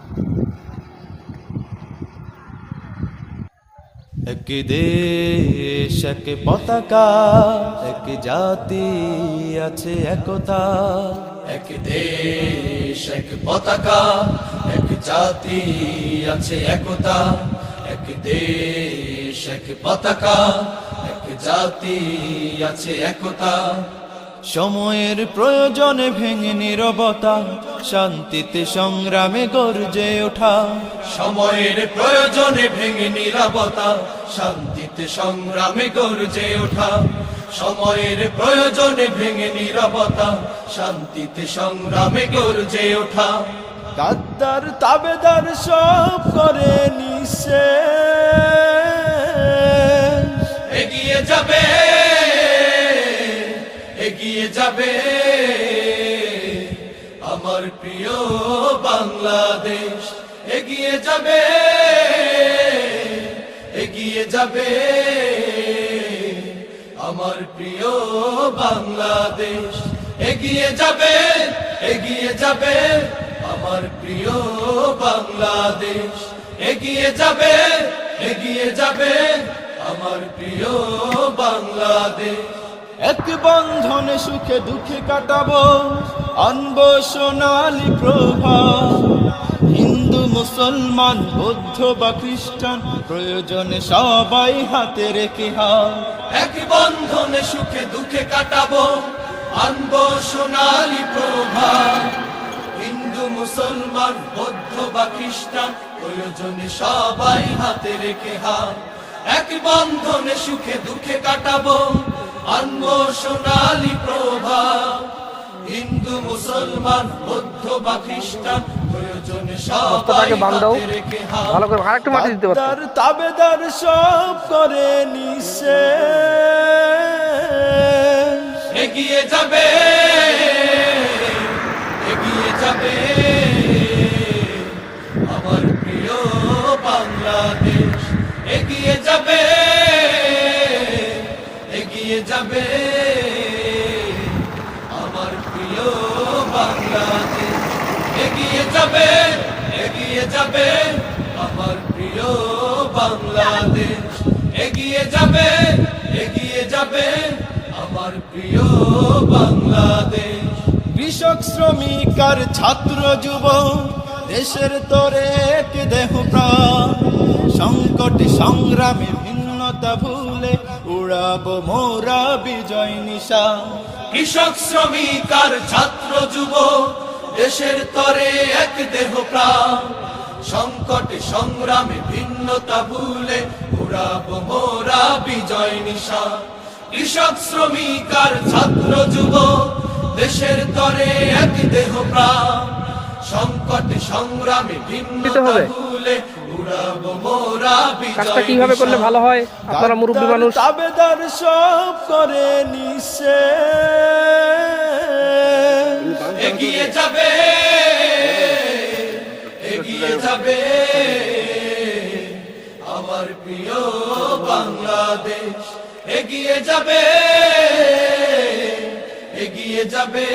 এক দেশ এক পতাকা, এক জাতি আছে একতা। এক দেশ এক পতাকা, এক জাতি আছে একতা। এক দেশ এক পতাকা, এক জাতি আছে একতা। সময়ের প্রয়োজনে ভেঙে নীরবতা, শান্তিতে সংগ্রামে গর্জে ওঠা। সময়ের প্রয়োজনে ভেঙে নীরবতা, শান্তিতে সংগ্রামে গর্জে ওঠা। সময়ের প্রয়োজনে ভেঙে নীরবতা, শান্তিতে সংগ্রামে গর্জে ওঠা। গাদ্দার তাবেদার সব করে নিঃশেষ, এগিয়ে যাবে, এগিয়ে যাবে আমার প্রিয় বাংলাদেশ। এগিয়ে যাবে, এগিয়ে যাবে আমার প্রিয় বাংলাদেশ। এগিয়ে যাবে, এগিয়ে যাবে আমার প্রিয় বাংলাদেশ। এগিয়ে যাবে, এগিয়ে যাবে আমার প্রিয় বাংলাদেশ। এক বন্ধনে সুখে দুঃখে কাটাবো, আনবো সোনালি প্রভা। হিন্দু মুসলমান বৌদ্ধ বা খ্রিস্টান, প্রয়োজনে সবাই হাতে রেখে হাত। এক বন্ধনে সুখে দুঃখে কাটাবো, আনবো সোনালি প্রভা। হিন্দু মুসলমান বৌদ্ধ বা খ্রিস্টান, প্রয়োজনে সবাই হাতে রেখে হাত। এক বন্ধনে সুখে দুঃখে কাটাবো, আনবো সোনালি প্রভা। হিন্দু মুসলমান বৌদ্ধ বা খ্রিস্টান, প্রয়োজনে সবাই হাতে রেখে হাত। গাদ্দার তাবেদার সব করে নিঃশেষ, এগিয়ে যাবে, এগিয়ে যাবে আমার প্রিয় বাংলাদেশ। এগিয়ে যাবে, এগিয়ে যাবে আমার প্রিয় বাংলাদেশ। এগিয়ে যাবে, এগিয়ে যাবে আমার প্রিয় বাংলাদেশ। এগিয়ে যাবে, এগিয়ে যাবে আমার প্রিয় বাংলাদেশ। কৃষক শ্রমিক আর ছাত্র যুব, দেশের তরে এক দেহ প্রাণ। সংকটে সংগ্রামে ভিন্নতা ভুলে, উড়াবো মোরা বিজয় নিশান। কৃষক শ্রমিক আর ছাত্র যুব, দেশের তরে এক দেহ প্রাণ। সংকটে সংগ্রামে ভিন্নতা ভুলে, উড়াবো মোরা বিজয় নিশান। কৃষক শ্রমিক আর ছাত্র যুব, দেশের তরে এক দেহ প্রাণ। সংকটে সংগ্রামে ভিন্নতা ভুলে, উড়াবো মোরা বিজয় কিভাবে করলে ভালো হয়? আপনারা মুরব্বী মানুষ। তাবেদার সব করে নিঃশেষ, এগিয়ে যাবে, এগিয়ে যাবে আমার প্রিয় বাংলাদেশ। এগিয়ে যাবে, এগিয়ে যাবে